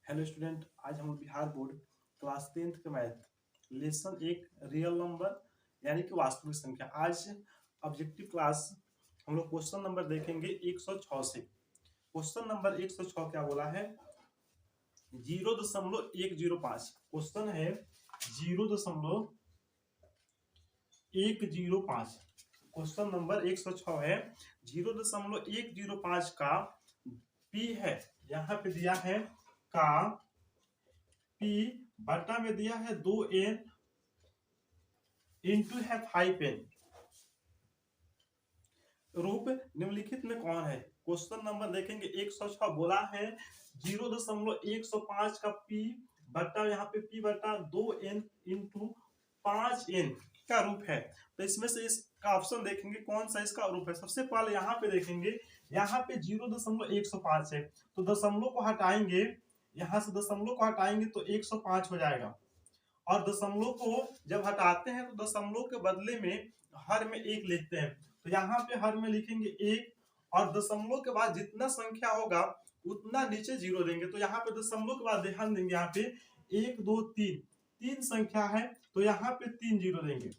Hello student, आज हम लोग बिहार बोर्ड क्लास 10th के मैथ लेसन एक रियल नंबर यानी कि वास्तविक संख्या। आज ऑब्जेक्टिव क्लास हम लोग क्वेश्चन नंबर देखेंगे 106 से। क्वेश्चन नंबर 106 क्या बोला है? 0.105 क्वेश्चन है। 0.105 क्वेश्चन नंबर 106 है। 0.105 का पी है, यहाँ पे दिया है का पी बटा में दिया है 2n इंटू है 5n। रूप निम्नलिखित में कौन है? क्वेश्चन नंबर देखेंगे 106 बोला है 0.105 का पी बटा यहाँ पे पी बटा 2n इंटू 5n का रूप है। तो इसमें से इसका ऑप्शन देखेंगे कौन सा इसका रूप है। सबसे पहले यहाँ पे देखेंगे, यहाँ पे 0.105 है तो दशमलव को हटाएंगे, यहाँ से दशमलव को हटाएंगे तो 105 हो जाएगा। और दशमलव को जब हटाते हैं तो दशमलव के बदले में हर में एक लिखते हैं, तो यहाँ पे हर में लिखेंगे एक और दशमलव के बाद जितना संख्या होगा उतना नीचे जीरो देंगे। तो यहाँ पे दशमलव के बाद ध्यान देंगे, यहाँ पे 1 2 3 तीन संख्या है तो यहाँ पे 3 जीरो देंगे।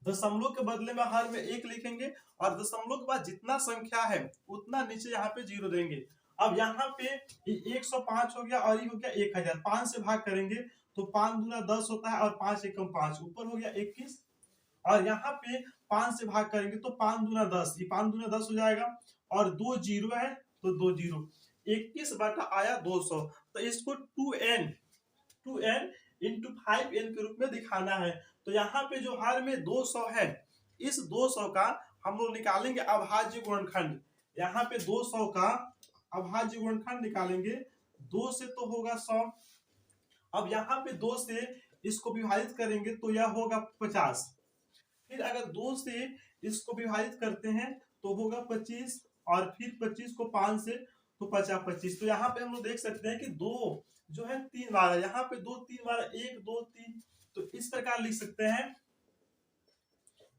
दशमलव के बदले में हर में एक लिखेंगे और दशमलव के बाद जितना संख्या है उतना नीचे यहाँ पे जीरो देंगे। अब यहाँ पे 105 हो गया और ये हो गया 1000। 5 से भाग करेंगे तो 5 दूना 10 होता है और 5 एकम 5 ऊपर हो गया 21। और यहाँ पे 5 से भाग करेंगे तो 5 दूना 10, ये 5 दूना 10 हो जाएगा और 2 जीरो है तो 2 जीरो। 21 बटा आया 200। तो इसको 2n इंटू 5n के रूप में दिखाना है। तो यहाँ पे जो हर में 200 है, इस 200 का हम लोग निकालेंगे अभाज्य गुणनखंड। यहाँ पे 200 का अभाज्य गुणनखंड निकालेंगे, 2 से तो होगा 100। अब यहाँ पे 2 से इसको विभाजित करेंगे तो यह होगा 50। फिर अगर 2 से इसको विभाजित करते हैं तो होगा 25 और फिर 25 को 5 से तो 50 25। तो यहाँ पे हम लोग देख सकते हैं कि 2 जो है 3 बार है, यहाँ पे 2 3 बार 1 2 3। तो इस प्रकार लिख सकते हैं,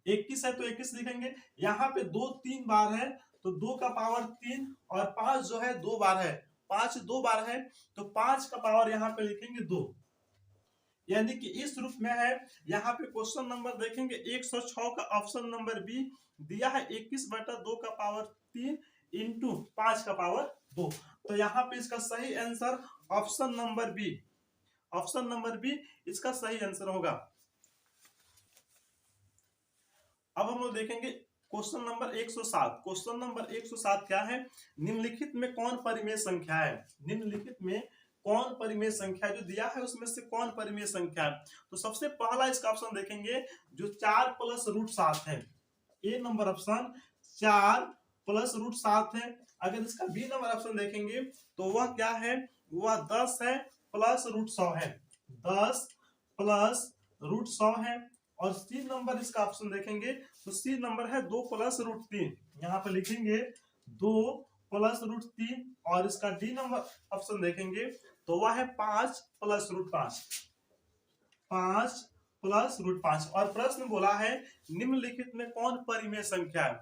21 है तो 21 लिखेंगे, यहाँ पे 2 3 बार है तो 2 का पावर 3 और 5 जो है 2 बार है, 5 2 बार है तो 5 का पावर यहाँ पे लिखेंगे 2, यानी कि इस रूप में है। यहाँ पे क्वेश्चन नंबर देखेंगे 106 का ऑप्शन नंबर बी दिया है 21 बटा 2 का पावर 3 इंटू 5 का पावर 2। तो यहाँ पे इसका सही answer option number B, option number B इसका सही आंसर होगा। अब हम लोग देखेंगे क्वेश्चन नंबर 107। क्वेश्चन नंबर 107 क्या है? निम्नलिखित में कौन परिमेय संख्या है? निम्नलिखित में कौन परिमेय संख्या जो दिया है उसमें से कौन परिमेय संख्या है? तो सबसे पहला इसका ऑप्शन देखेंगे जो 4 प्लस रूट 7 है। ए नंबर ऑप्शन 4 प्लस रूट 7 है। अगर इसका बी नंबर ऑप्शन देखेंगे तो वह क्या है? वह 10 है प्लस रूट 100 है, 10 प्लस रूट 100 है। और सी नंबर इसका ऑप्शन देखेंगे तो सी नंबर है 2 प्लस रूट 3, यहाँ पे लिखेंगे 2 प्लस रूट 3। और इसका डी नंबर ऑप्शन देखेंगे तो वह है 5 प्लस रूट 5, 5 प्लस रूट 5। और प्रश्न बोला है निम्नलिखित में कौन परिमेय संख्या है?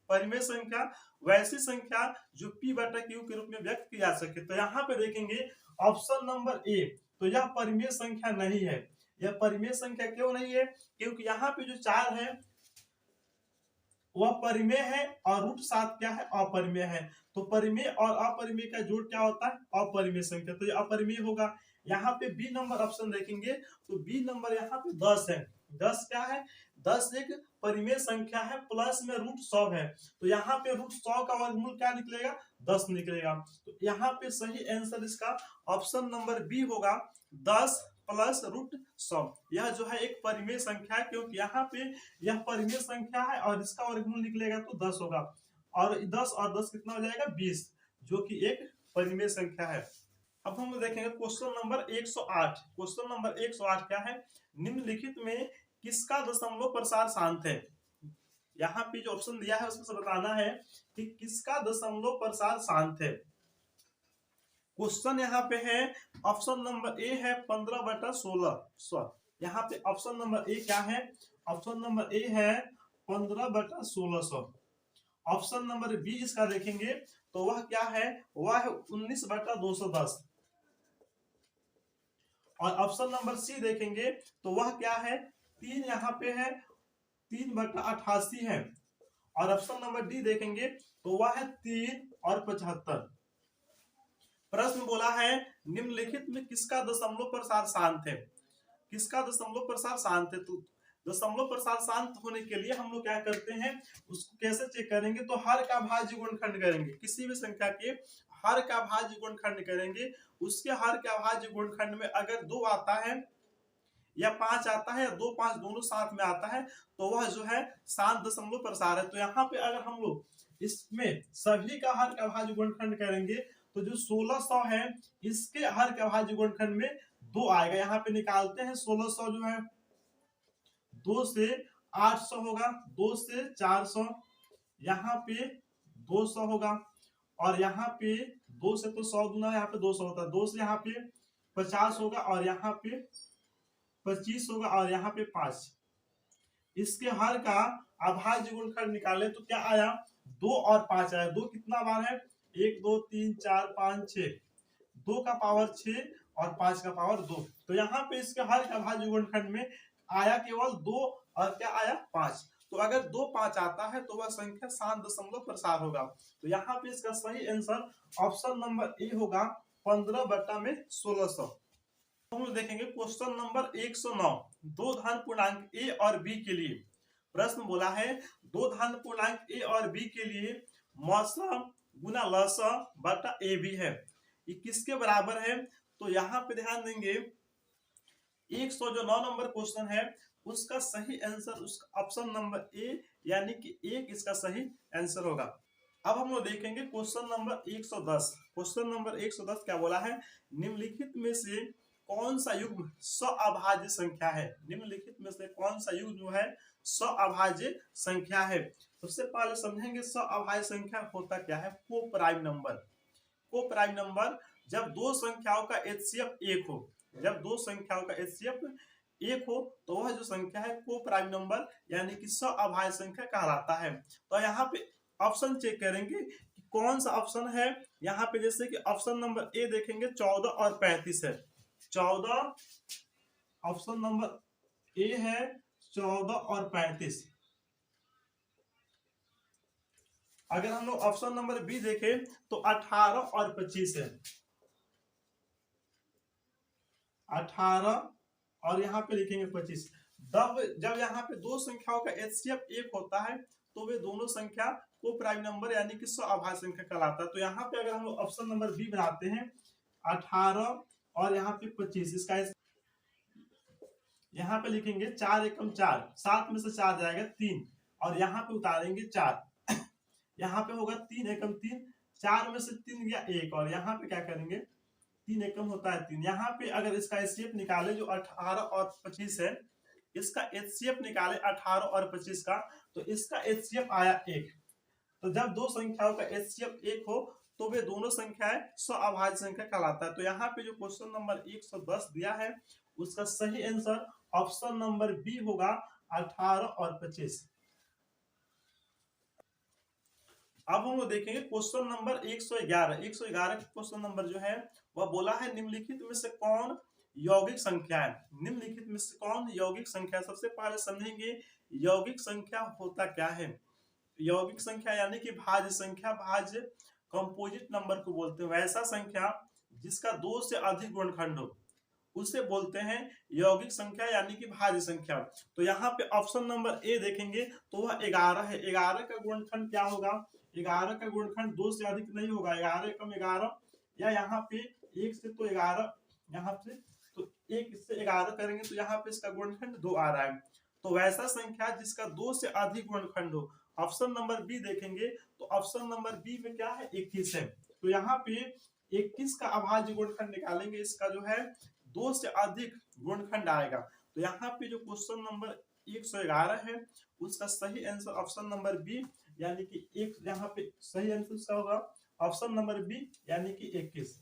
परिमेय संख्या वैसी संख्या जो p बटा q के रूप में व्यक्त की जा सके। तो यहाँ पे देखेंगे ऑप्शन नंबर ए, तो यह परिमेय संख्या नहीं है। यह परिमेय संख्या क्यों नहीं है? क्योंकि यहाँ पे जो 4 है वह परिमेय है और रूट 7 क्या है? अपरिमेय है। तो परिमेय और अपरिमेय का जोड़ क्या होता है? अपरिमेय संख्या। तो ये अपरिमेय होगा। यहाँ पे बी नंबर ऑप्शन देखेंगे तो बी नंबर यहाँ पे 10 है। 10 क्या है? 10 एक परिमेय संख्या है, प्लस में रूट 100 है। तो यहाँ पे रूट 100 का वर्गमूल क्या निकलेगा? 10 निकलेगा। तो यहाँ पे सही आंसर इसका ऑप्शन नंबर बी होगा, 10 प्लस रूट 100। यह जो है एक परिमेय संख्या है, क्योंकि यहाँ पे यह परिमेय संख्या है और इसका वर्गमूल निकलेगा तो 10 होगा। और 10 और 10 कितना हो जाएगा? 20, जो कि एक परिमेय संख्या है। अब हम देखेंगे क्वेश्चन नंबर 108। क्वेश्चन नंबर 108 क्या है? निम्नलिखित में किसका दशमलव प्रसार शांत है? यहाँ पे जो ऑप्शन दिया है उसमें से बताना है कि किसका दशमलव प्रसार शांत है। क्वेश्चन यहाँ पे है ऑप्शन नंबर ए है 15 बटा 16। यहाँ पे ऑप्शन नंबर ए क्या है? ऑप्शन नंबर ए है 15 बटा 1600। ऑप्शन नंबर बी इसका देखेंगे तो वह क्या है? वह है 19 बटा 210। और ऑप्शन नंबर सी देखेंगे तो वह क्या है, 3 यहाँ पे है, 3/88 है। और ऑप्शन नंबर डी देखेंगे तो वह है 3 और 75। प्रश्न बोला है निम्नलिखित में किसका दशमलव प्रसार शांत है, किसका दशमलव प्रसार शांत है। तो दशमलव प्रसार शांत होने के लिए हम लोग क्या करते हैं, उसको कैसे चेक करेंगे, तो हर का भाज्य गुणनखंड करेंगे, किसी भी संख्या के हर का भाज्य गुणनखंड करेंगे, उसके हर का भाज्य गुणनखंड में अगर 2 आता है या 5 आता है या 2 5 दोनों साथ में आता है तो वह जो है शांत दशमलव प्रसार है। तो यहाँ पे अगर हम लोग इसमें सभी का हर का भाज्य गुणनखंड करेंगे तो जो 1600 है इसके हर का भाज्य गुणनखंड में 2 आएगा। यहाँ पे निकालते हैं, 1600 जो है 2 से 800 होगा, 2 से 400, यहाँ पे 200 होगा, और यहाँ पे 2 से तो 100 गुना यहाँ पे 200 होता है, 2 से यहाँ पे 50 होगा, और यहाँ पे 25 होगा, और यहाँ पे 5। इसके हर का अभाज्य गुणनखंड निकाले तो क्या आया, 2 और 5 आया। 2 कितना बार है, 1 2 3 4 5 6, 2 का पावर 6 और 5 का पावर 2। तो यहाँ पे इसके हर का अभाज्य गुणनखंड में आया केवल 2 और क्या आया 5। तो अगर 2 5 आता है तो वह संख्या शांत दशमलव प्रसार होगा। तो यहाँ पे इसका सही आंसर ऑप्शन नंबर ए होगा 15/1600। हम लोग देखेंगे क्वेश्चन नंबर 109, दो धन पूर्णांक ए और बी के लिए। प्रश्न बोला है दो धन पूर्णांक ए और बी के लिए मौसम गुना लस बटा ए बी है, ये किसके बराबर है। तो यहाँ पे ध्यान देंगे 100 जो 9 नंबर क्वेश्चन है उसका सही आंसर उसका ऑप्शन नंबर ए यानी कि एक इसका सही आंसर होगा। अब हम लोग देखेंगे क्वेश्चन नंबर 110। क्वेश्चन नंबर 110 क्या बोला है, निम्नलिखित में से कौन सा युग्म सअभाज्य संख्या है, निम्नलिखित में से कौन सा युग्म जो है सअभाज्य संख्या है। सबसे पहले समझेंगे सअभाज्य संख्या होता क्या है, को प्राइम नंबर। को प्राइम नंबर जब दो संख्याओं का एचसीएफ 1 हो, जब दो संख्याओं का एचसीएफ 1 हो तो वह जो संख्या है को प्राइम नंबर यानी कि सअभाज्य संख्या कहलाता है। तो यहाँ पे ऑप्शन चेक करेंगे कि कौन सा ऑप्शन है। यहाँ पे जैसे कि ऑप्शन नंबर ए देखेंगे 14 और 35 है, 14 ऑप्शन नंबर ए है 14 और 35। अगर हम लोग ऑप्शन नंबर बी देखें तो 18 और 25 है, 18 और यहाँ पे लिखेंगे 25। जब यहाँ पे दो संख्याओं का एचसीएफ 1 होता है तो वे दोनों संख्या को प्राइम नंबर यानी कि सअभाज्य संख्या कहलाता है। तो यहाँ पे अगर हम लोग ऑप्शन नंबर बी बनाते हैं 18 और यहाँ पे 25, इसका यहाँ पे लिखेंगे 4 एकम 4, 7 में से 4 जाएगा 3, और यहाँ पे उतारेंगे 4, यहाँ पे होगा 3 एकम 3, 4 में से 3 गया 1, और यहाँ पे क्या करेंगे 3 एकम होता है 3। यहाँ पे अगर इसका एचसीएफ निकाले जो 18 और 25 है, इसका एचसीएफ निकाले 18 और 25 का, तो इसका एचसीएफ आया 1। तो जब दो संख्याओं का एचसीएफ 1 हो तो वे दोनों संख्याएं सअभाज्य संख्या कहलाता है। तो यहाँ पे जो क्वेश्चन नंबर 110 दिया है उसका सही आंसर ऑप्शन नंबर बी होगा 18 और 25। अब हम लोग देखेंगे क्वेश्चन नंबर 111। 111 का क्वेश्चन नंबर जो है वह बोला है निम्नलिखित में से कौन यौगिक संख्या है, निम्नलिखित में से कौन यौगिक संख्या। सबसे पहले समझेंगे यौगिक संख्या होता क्या है। यौगिक संख्या यानी कि भाज्य संख्या, भाज्य कंपोजिट नंबर को बोलते हैं। वैसा संख्या जिसका 2 से अधिक गुणनखंड हो उसे बोलते हैं यौगिक संख्या यानी कि भाज्य संख्या। तो यहाँ पे ऑप्शन नंबर ए देखेंगे तो वह 11 है। 11 का गुणनखंड क्या होगा, 11 का गुणनखंड 2 से अधिक नहीं होगा, 11 एकम 11, या यहाँ पे 1 से तो 11, यहाँ पे तो 1 से 11 करेंगे तो यहाँ पे इसका गुणनखंड 2 आ रहा है। तो वैसा संख्या जिसका 2 से अधिक गुणनखंड हो, ऑप्शन नंबर बी देखेंगे तो ऑप्शन नंबर बी में क्या है 21 है। तो यहाँ पे 21 का अभाज्य गुणनखंड निकालेंगे, इसका जो है 2 से अधिक गुणनखंड आएगा। तो यहाँ पे जो क्वेश्चन नंबर 111 है उसका सही आंसर ऑप्शन नंबर बी यानी कि एक, यहाँ पे सही आंसर उसका होगा ऑप्शन नंबर बी यानी कि 21।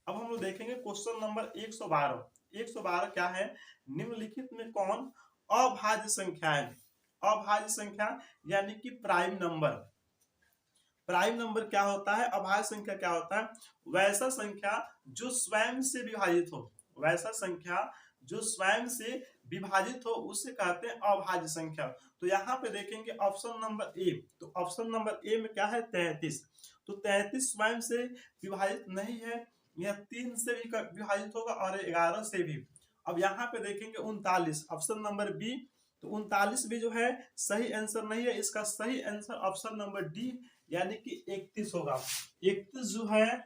अब हम लोग देखेंगे क्वेश्चन नंबर 112। 112 क्या है, निम्नलिखित में कौन अभाज्य संख्या है। अभाज्य संख्या यानी कि प्राइम नंबर। प्राइम नंबर क्या होता है, अभाज्य संख्या क्या होता है, वैसा संख्या जो स्वयं से विभाजित हो, वैसा संख्या जो स्वयं से विभाजित हो उसे कहते हैं अभाज्य संख्या। तो यहाँ पे देखेंगे ऑप्शन नंबर ए, तो ऑप्शन नंबर ए में क्या है 33। तो 33 स्वयं से विभाजित नहीं है, यह 3 से भी विभाजित होगा और 11 से भी। अब यहाँ पे देखेंगे 39, ऑप्शन नंबर बी, तो 39 भी जो है सही आंसर नहीं है, इसका सही आंसर ऑप्शन नंबर डी यानी कि 31 होगा। 31 जो है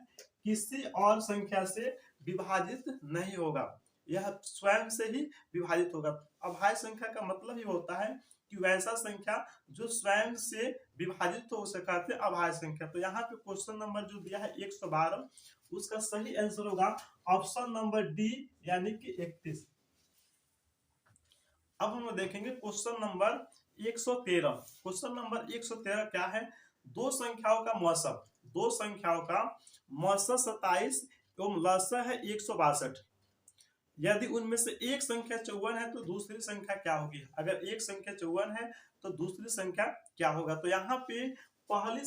किसी और संख्या से विभाजित नहीं होगा, यह स्वयं से ही विभाजित होगा। अभाज्य संख्या का मतलब ही होता है कि वैसा संख्या जो स्वयं से विभाजित हो उसे कहते हैं अभाज्य संख्या। तो यहाँ पे क्वेश्चन नंबर जो दिया है 112, उसका सही आंसर होगा ऑप्शन नंबर डी यानी कि 31। अब हम देखेंगे क्वेश्चन नंबर 113। क्वेश्चन नंबर 113 क्या है, दो संख्याओं का मौसा, दो संख्याओं का मौसा 27 एवं लसा है 162। यदि उनमें से एक संख्या 54 है तो दूसरी संख्या क्या होगी। अगर एक संख्या 54 है तो दूसरी संख्या क्या होगा। तो यहाँ पे पहली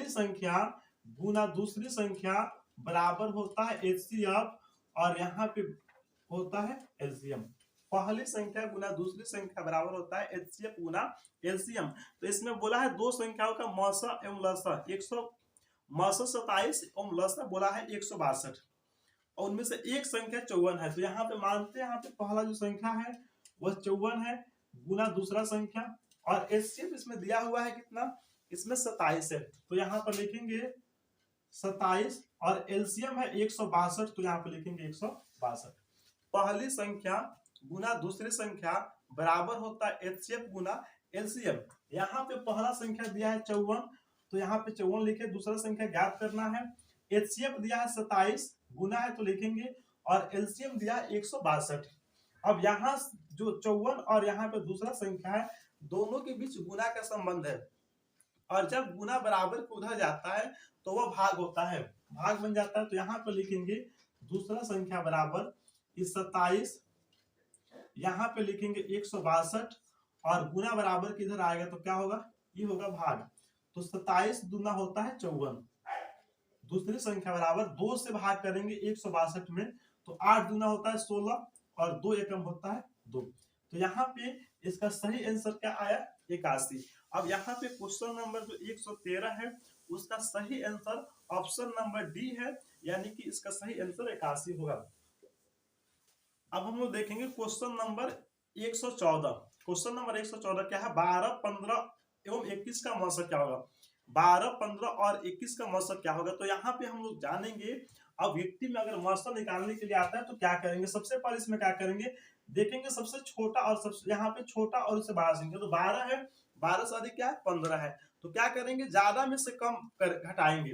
संख्या गुना दूसरी संख्या बराबर होता है एचसीएफ, और यहाँ पे होता है एलसीएम। पहली संख्या गुना दूसरी संख्या बराबर होता है एचसीएफ गुना एलसीएम। तो इसमें बोला है दो संख्याओं का मौसा एवं लसा, 27 एवं लसा बोला है 162, और उनमें से एक संख्या 54 है। तो यहाँ पे मानते हैं यहाँ पे पहला जो संख्या है वह 54 है गुना दूसरा संख्या, और एचसीएफ इसमें दिया हुआ है कितना, इसमें 27 है। तो यहाँ पर लिखेंगे 27 और एलसीएम है 162, तो यहाँ पे लिखेंगे 162। पहली संख्या गुना दूसरी संख्या बराबर होता है एचसीएफ गुना एलसीएम। यहाँ पे पहला संख्या दिया है 54, तो यहाँ पे 54 लिखे, दूसरा संख्या ज्ञात करना है। एचसीएफ दिया है 27 गुना है तो लिखेंगे, और एलसीएम दिया है 162। अब यहाँ जो 54 और यहाँ पे दूसरा संख्या है, दोनों के बीच गुना का संबंध है, और जब गुना बराबर को उधर जाता है तो वह भाग होता है, भाग बन जाता है। तो यहाँ पर लिखेंगे दूसरा संख्या बराबर इस 27, यहाँ पे लिखेंगे 162, और गुना बराबर किधर आएगा तो क्या होगा, ये होगा भाग। तो 27 दूना होता है 54, दूसरी संख्या बराबर 2 से भाग करेंगे 162 में, तो 8 दूना होता है 16, और 2 एकम होता है 2। तो यहाँ पे इसका सही आंसर क्या आया 81। अब यहाँ पे क्वेश्चन नंबर जो 113 है उसका सही आंसर ऑप्शन नंबर डी है, यानी कि इसका सही आंसर 81 होगा। अब हम लोग देखेंगे क्वेश्चन नंबर 114। क्वेश्चन नंबर 114 क्या है, 12, 15 एवं 21 का मौसा क्या होगा। 12, 15 और 21 का मौसा क्या होगा। तो यहाँ पे हम लोग जानेंगे, अब व्यक्ति में अगर मौसा निकालने के लिए आता है तो क्या करेंगे। सबसे पहले इसमें क्या करेंगे, देखेंगे सबसे छोटा और सबसे यहाँ पे छोटा और उससे बड़ा संख्या, तो 12 है, 12 से अधिक क्या है 15 है, तो क्या करेंगे ज्यादा में से कम घटाएंगे।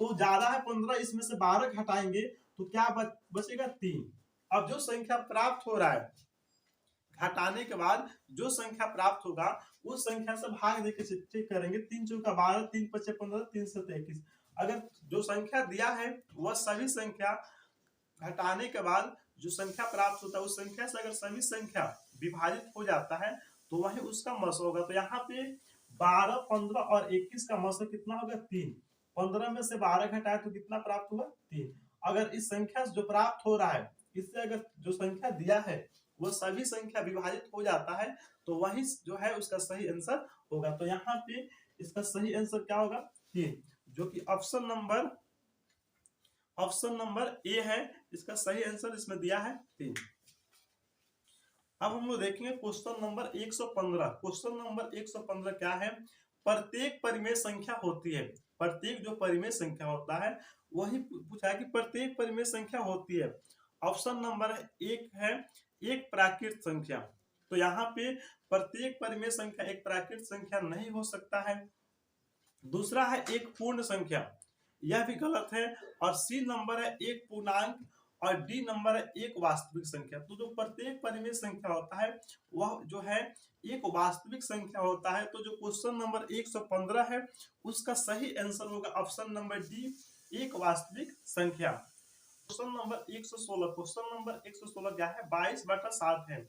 तो ज्यादा है 15, इसमें से 12 घटाएंगे तो क्या बचेगा 3। अब जो संख्या प्राप्त हो रहा है घटाने के बाद जो संख्या प्राप्त होगा उस संख्या से भाग देके चेक करेंगे। 3 चौका 12, 3 पचे 15, 3 सते 21। अगर जो संख्या दिया है वह सभी संख्या घटाने के बाद जो संख्या प्राप्त होता है उस संख्या से अगर सभी संख्या विभाजित हो जाता है तो वही उसका मौसा होगा। तो यहाँ पे 12, 15 और 21 का मौसा कितना होगा 3। 15 में से 12 घटाए तो कितना प्राप्त हुआ 3। अगर इस संख्या से जो प्राप्त हो रहा है इससे अगर जो संख्या दिया है वो सभी संख्या विभाजित हो जाता है तो वही जो है उसका सही आंसर होगा। तो यहाँ पे इसका सही आंसर क्या होगा 3, जो कि ऑप्शन नंबर ए है, इसका सही आंसर इसमें दिया है 3। अब हम लोग देखेंगे क्वेश्चन नंबर 115। क्वेश्चन नंबर 115 क्या है, प्रत्येक परिमेय संख्या होती है, प्रत्येक जो परिमेय संख्या होता है वही पूछा है कि प्रत्येक परिमेय संख्या होती है। ऑप्शन नंबर 1 है एक प्राकृत संख्या, तो यहाँ पे प्रत्येक परिमेय संख्या एक प्राकृत संख्या नहीं हो सकता है। दूसरा है एक पूर्ण संख्या, यह भी गलत है। और सी नंबर है एक पूर्णांक, और डी नंबर है एक वास्तविक संख्या। तो जो प्रत्येक परिमेय संख्या होता है वह जो है एक वास्तविक संख्या होता है। तो जो क्वेश्चन नंबर 115 है उसका सही आंसर होगा ऑप्शन नंबर डी एक वास्तविक संख्या। Question number 116। क्वेश्चन नंबर 116 क्या है, 22/7 है,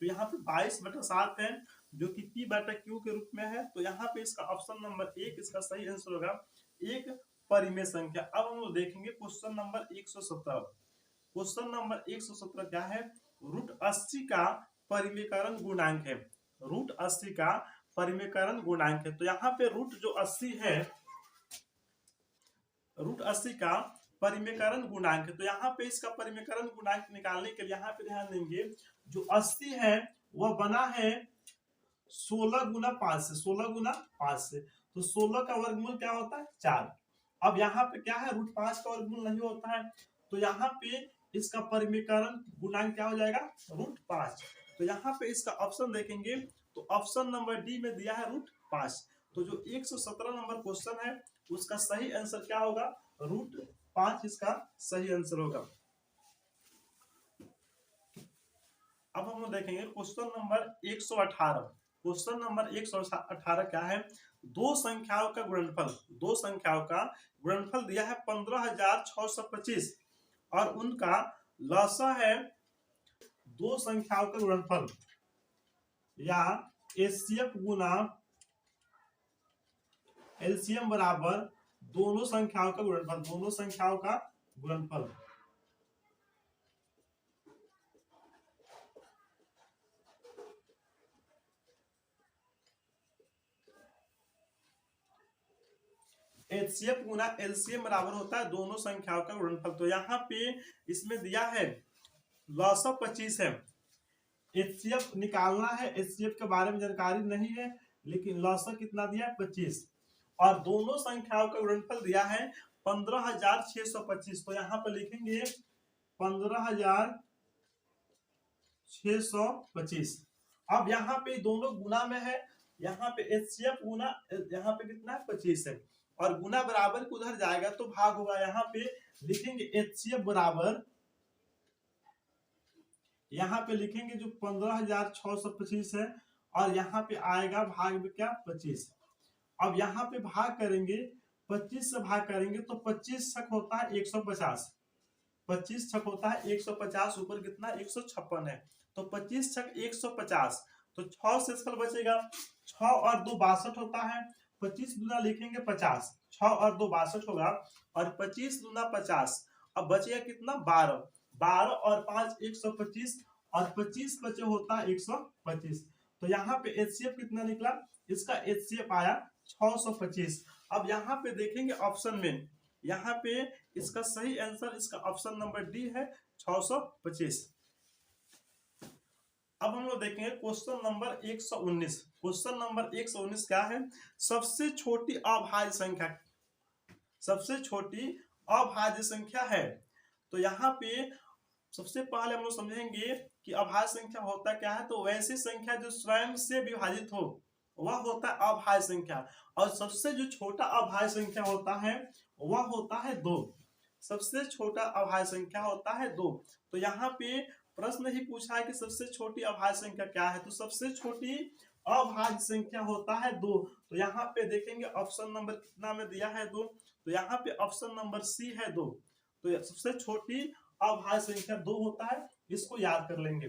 तो यहाँ पे 22/7 है जो कि P/Q के रूप में है। तो यहाँ पे इसका ऑप्शन नंबर 1 इसका सही आंसर होगा एक परिमेय संख्या। अब हम लोग देखेंगे क्वेश्चन नंबर 117। क्वेश्चन नंबर 117 क्या है, √80 का परिमेयकरण गुणांक है। √80 का परिमेयकरण गुणांक है। तो यहाँ पे रूट जो 80 है, √80 का परिमेयकरण गुणांक है। तो यहाँ पे इसका परिमेयकरण गुणांक निकालने के लिए यहाँ पे ध्यान देंगे, जो 80 है वह बना है 16 गुना 5 से, 16 गुना 5 से। तो 16 का वर्गमूल क्या होता है, 4। अब यहाँ पे क्या है, √5 का वर्गमूल नहीं होता है, तो यहाँ पे इसका परिमेयकरण गुणांक क्या हो जाएगा, √5। तो यहाँ पे इसका ऑप्शन देखेंगे तो ऑप्शन नंबर डी में दिया है √5। तो जो 117 नंबर क्वेश्चन है उसका सही आंसर क्या होगा, √5 इसका सही आंसर होगा। अब हम लोग देखेंगे क्वेश्चन नंबर 118। क्वेश्चन नंबर 118 क्या है, दो संख्याओं का गुणनफल, दो संख्याओं का गुणनफल दिया है 15,625 और उनका लसा है दो संख्याओं का गुणनफल या एचसीएफ गुना एलसीएम बराबर दोनों संख्याओं का गुणनफल, दोनों संख्याओं का गुणनफल। एचसीएफ गुना एलसीएम बराबर होता है दोनों संख्याओं का गुणनफल। तो यहाँ पे इसमें दिया है लॉस ऑफ 25 है, एचसीएफ निकालना है, एचसीएफ के बारे में जानकारी नहीं है, लेकिन लॉस कितना दिया है 25 और दोनों संख्याओं का गुणनफल दिया है 15,625। तो यहाँ पे लिखेंगे 15,625। अब यहाँ पे दोनों गुना में है, यहाँ पे एचसीएफ गुना यहाँ पे कितना है 25 है और गुना बराबर उधर जाएगा तो भाग होगा। यहाँ पे लिखेंगे एचसीएफ बराबर, यहाँ पे लिखेंगे जो 15,625 है और यहाँ पे आएगा भाग में क्या 25। अब यहाँ पे भाग करेंगे 25 से भाग करेंगे तो 25 छक होता है 150, 25 छक होता है 150, ऊपर कितना 156 है, तो 25 छक 150, तो 6 से फल बचेगा, 6 और 2 62 होता है, 25 दूना लिखेंगे 50, 6 और 2 62 होगा और 25 दूना 50, अब बचेगा कितना 12, 12 और 5 125 और 25 बचे होता है 125। तो यहाँ पे एचसीएफ कितना निकला, इसका एचसीएफ आया 625। अब यहाँ पे देखेंगे ऑप्शन में, यहाँ पे इसका सही आंसर इसका ऑप्शन नंबर डी है 625। अब हम लोग देखेंगे क्वेश्चन नंबर 119। क्वेश्चन नंबर 119 क्या है, सबसे छोटी अभाज्य संख्या, सबसे छोटी अभाज्य संख्या है। तो यहाँ पे सबसे पहले हम लोग समझेंगे कि अभाज्य संख्या होता क्या है। तो वैसी संख्या जो स्वयं से विभाजित हो वह होता है अभाज्य संख्या, और सबसे जो छोटा अभाज्य संख्या होता है वह होता है 2। सबसे छोटा अभाज्य संख्या होता है 2। तो यहाँ पे प्रश्न ही पूछा है कि सबसे छोटी अभाज्य संख्या क्या है, तो सबसे छोटी अभाज्य संख्या होता है 2। तो यहाँ पे देखेंगे ऑप्शन नंबर कितना में दिया है 2, तो यहाँ पे ऑप्शन नंबर सी है 2। तो सबसे छोटी अभाज्य संख्या 2 होता है, इसको याद कर लेंगे।